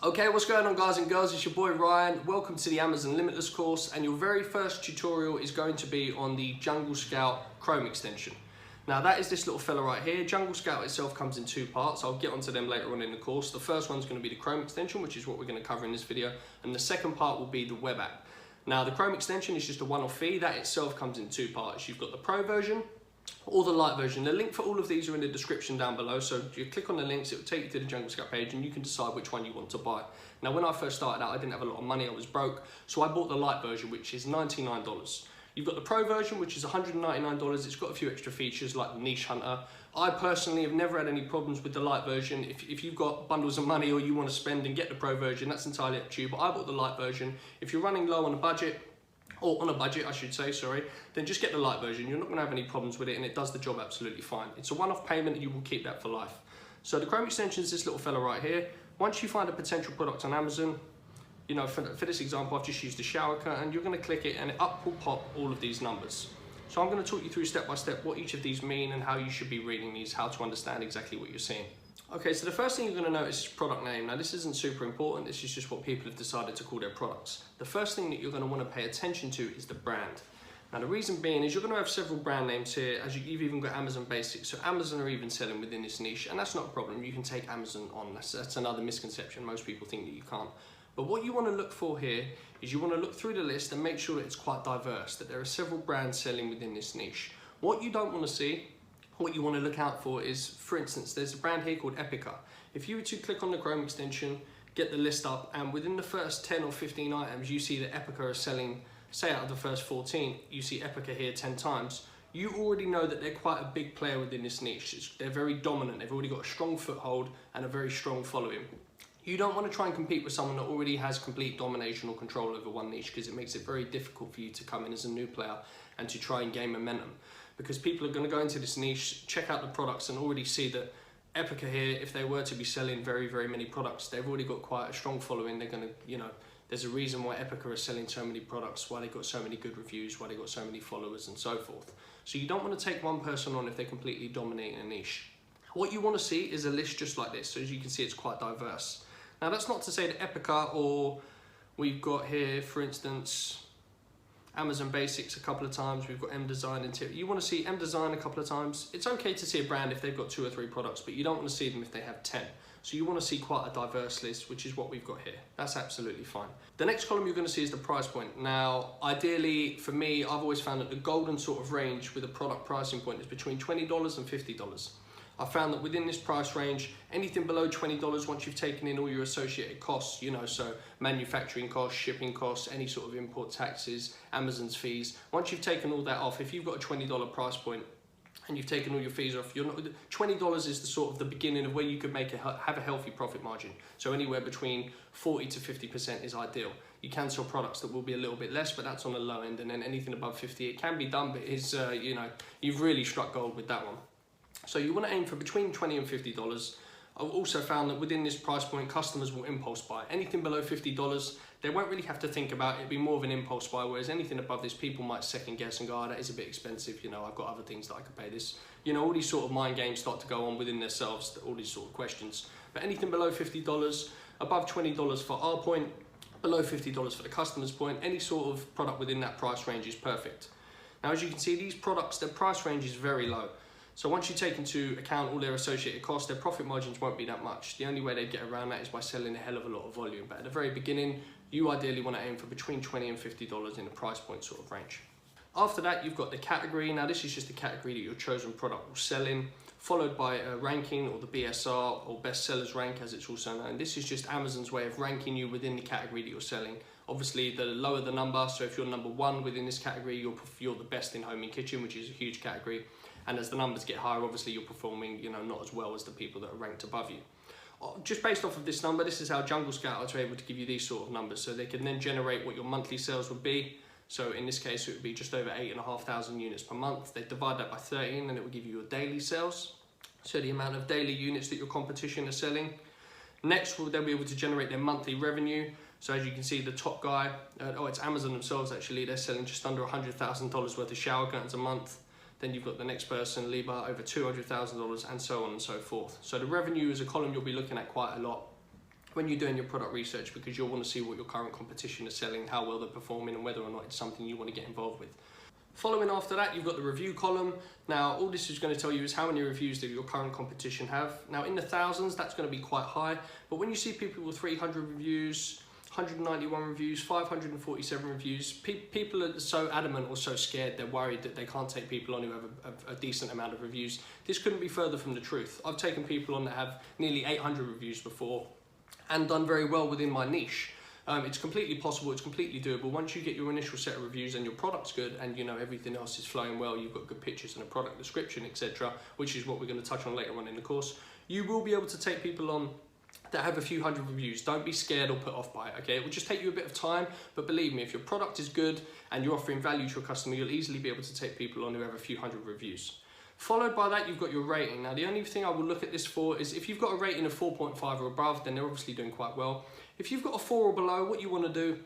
Okay, what's going on guys and girls? It's your boy Ryan. Welcome to the Amazon Limitless course, and your very first tutorial is going to be on the Jungle Scout Chrome extension. Now that is this little fella right here. Jungle Scout itself comes in two parts. I'll get onto them later on in the course. The first one's going to be the Chrome extension, which is what we're going to cover in this video, and the second part will be the web app. Now the Chrome extension is just a one-off fee. That itself comes in two parts. You've got the Pro version or the Lite version. The link for all of these are in the description down below, so you click on the links, it will take you to the Jungle Scout page and you can decide which one you want to buy. Now when I first started out, I didn't have a lot of money, I was broke, so I bought the Lite version, which is $99. You've got the Pro version, which is $199. It's got a few extra features like the Niche Hunter. I personally have never had any problems with the Lite version. If you've got bundles of money or you want to spend and get the Pro version, that's entirely up to you, but I bought the Lite version. If you're running low on a budget, or on a budget I should say, sorry, then just get the Lite version. You're not going to have any problems with it and it does the job absolutely fine. It's a one-off payment and you will keep that for life. So the Chrome extension is this little fella right here. Once you find a potential product on Amazon, you know, for this example, I've just used the shower curtain, you're going to click it and up will pop all of these numbers. So I'm going to talk you through step by step what each of these mean and how you should be reading these, how to understand exactly what you're seeing. Okay, so the first thing you're going to notice is product name. Now this isn't super important, this is just what people have decided to call their products. The first thing that you're going to want to pay attention to is the brand. Now the reason being is you're going to have several brand names here, as you've even got Amazon Basics, so Amazon are even selling within this niche, and that's not a problem, you can take Amazon on, that's another misconception, most people think that you can't. But what you want to look for here is you want to look through the list and make sure that it's quite diverse, that there are several brands selling within this niche. What you don't want to see, what you want to look out for is, for instance, there's a brand here called Epica. If you were to click on the Chrome extension, get the list up, and within the first 10 or 15 items, you see that Epica is selling, say out of the first 14, you see Epica here 10 times, you already know that they're quite a big player within this niche. They're very dominant, they've already got a strong foothold and a very strong following. You don't want to try and compete with someone that already has complete domination or control over one niche, because it makes it very difficult for you to come in as a new player and to try and gain momentum. Because people are going to go into this niche, check out the products and already see that Epica here, if they were to be selling very, very many products, they've already got quite a strong following. They're going to, you know, there's a reason why Epica is selling so many products, why they've got so many good reviews, why they've got so many followers and so forth. So you don't want to take one person on if they're completely dominating a niche. What you want to see is a list just like this. So as you can see, it's quite diverse. Now that's not to say that Epica, or we've got here, for instance, Amazon Basics a couple of times, we've got M Design Interior. You want to see M Design a couple of times. It's okay to see a brand if they've got 2 or 3 products, but you don't want to see them if they have 10. So you want to see quite a diverse list, which is what we've got here. That's absolutely fine. The next column you're going to see is the price point. Now, ideally, for me, I've always found that the golden sort of range with a product pricing point is between $20 and $50. I found that within this price range, anything below $20, once you've taken in all your associated costs, you know, so manufacturing costs, shipping costs, any sort of import taxes, Amazon's fees, once you've taken all that off, if you've got a $20 price point and you've taken all your fees off, you're not, $20 is the sort of the beginning of where you could have a healthy profit margin. So anywhere between 40 to 50% is ideal. You can sell products that will be a little bit less, but that's on the low end, and then anything above 50, it can be done, but it's, you know, you've really struck gold with that one. So you want to aim for between $20 and $50. I've also found that within this price point, customers will impulse buy. Anything below $50, they won't really have to think about it. It'll be more of an impulse buy, whereas anything above this, people might second guess and go, oh, that is a bit expensive, you know, I've got other things that I could pay this. You know, all these sort of mind games start to go on within themselves, all these sort of questions. But anything below $50, above $20 for our point, below $50 for the customer's point, any sort of product within that price range is perfect. Now, as you can see, these products, their price range is very low. So once you take into account all their associated costs, their profit margins won't be that much. The only way they get around that is by selling a hell of a lot of volume. But at the very beginning, you ideally want to aim for between $20 and $50 in the price point sort of range. After that, you've got the category. Now this is just the category that your chosen product will sell in, followed by a ranking, or the BSR, or best sellers rank as it's also known. This is just Amazon's way of ranking you within the category that you're selling. Obviously, the lower the number, so if you're number 1 within this category, you're the best in home and kitchen, which is a huge category. And as the numbers get higher, obviously you're performing, you know, not as well as the people that are ranked above you. Just based off of this number, this is how Jungle Scout are able to give you these sort of numbers. So they can then generate what your monthly sales would be. So in this case, it would be just over 8,500 units per month. They divide that by 13 and it will give you your daily sales. So the amount of daily units that your competition is selling. Next, they'll be able to generate their monthly revenue. So as you can see, the top guy, it's Amazon themselves actually, they're selling just under $100,000 worth of shower curtains a month. Then you've got the next person, Liba, over $200,000, and so on and so forth. So the revenue is a column you'll be looking at quite a lot. when you're doing your product research, because you'll want to see what your current competition is selling, how well they're performing, and whether or not it's something you want to get involved with. Following after that, you've got the review column. Now, all this is going to tell you is how many reviews that your current competition have. Now, in the thousands, that's going to be quite high, but when you see people with 300 reviews, 191 reviews, 547 reviews, people are so adamant or so scared, they're worried that they can't take people on who have a decent amount of reviews. This couldn't be further from the truth. I've taken people on that have nearly 800 reviews before and done very well within my niche. It's completely possible, it's completely doable. Once you get your initial set of reviews and your product's good and you know everything else is flowing well, you've got good pictures and a product description, etc., which is what we're going to touch on later on in the course, you will be able to take people on that have a few hundred reviews. Don't be scared or put off by it, okay? It will just take you a bit of time, but believe me, if your product is good and you're offering value to a customer, you'll easily be able to take people on who have a few hundred reviews. Followed by that, you've got your rating. Now, the only thing I will look at this for is if you've got a rating of 4.5 or above, then they're obviously doing quite well. If you've got a 4 or below, what you want to do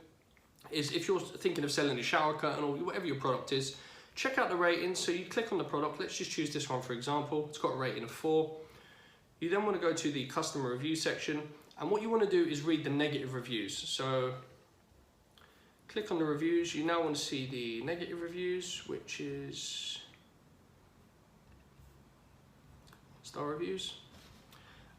is, if you're thinking of selling a shower curtain or whatever your product is, check out the ratings. So you click on the product. Let's just choose this one, for example. It's got a rating of 4. You then want to go to the customer review section. And what you want to do is read the negative reviews. So click on the reviews. You now want to see the negative reviews, which is star reviews.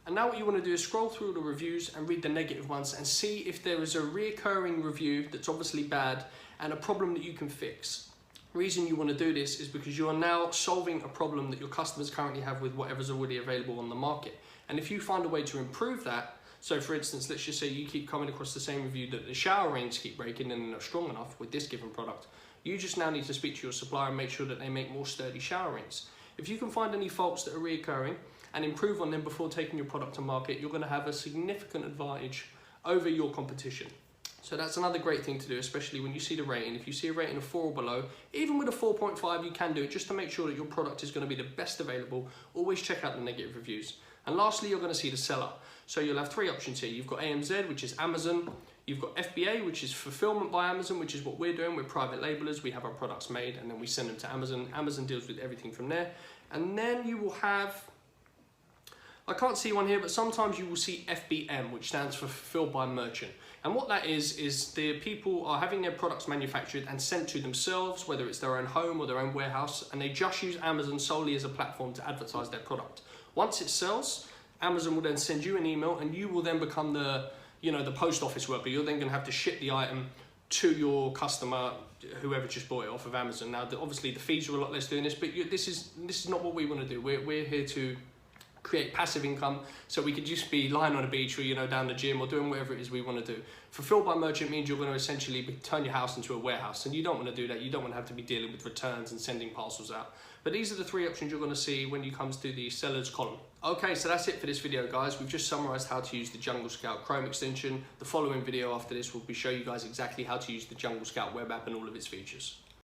And now what you want to do is scroll through the reviews and read the negative ones and see if there is a reoccurring review that's obviously bad and a problem that you can fix. The reason you want to do this is because you are now solving a problem that your customers currently have with whatever's already available on the market. And if you find a way to improve that, so for instance, let's just say you keep coming across the same review that the shower rings keep breaking and they're not strong enough with this given product, you just now need to speak to your supplier and make sure that they make more sturdy shower rings. If you can find any faults that are reoccurring and improve on them before taking your product to market, you're going to have a significant advantage over your competition. So that's another great thing to do, especially when you see the rating. If you see a rating of 4 or below, even with a 4.5, you can do it just to make sure that your product is going to be the best available. Always check out the negative reviews. And lastly, you're going to see the seller. So you'll have 3 options here. You've got AMZ, which is Amazon. You've got FBA, which is fulfillment by Amazon, which is what we're doing. We're private labelers. We have our products made and then we send them to Amazon. Amazon deals with everything from there. And then you will have, I can't see one here, but sometimes you will see FBM, which stands for fulfilled by merchant. And what that is the people are having their products manufactured and sent to themselves, whether it's their own home or their own warehouse, and they just use Amazon solely as a platform to advertise their product. Once it sells, Amazon will then send you an email and you will then become the post office worker. You're then going to have to ship the item to your customer, whoever just bought it off of Amazon. Now, obviously the fees are a lot less doing this, but this is not what we want to do. We're here to create passive income, so we could just be lying on a beach or down the gym or doing whatever it is we want to do. Fulfilled by merchant means you're going to essentially turn your house into a warehouse, and you don't want to do that. You don't want to have to be dealing with returns and sending parcels out. But these are the 3 options you're going to see when you comes to the sellers column. Okay, so that's it for this video, guys. We've just summarized how to use the Jungle Scout Chrome extension. The following video after this will show you guys exactly how to use the Jungle Scout web app and all of its features.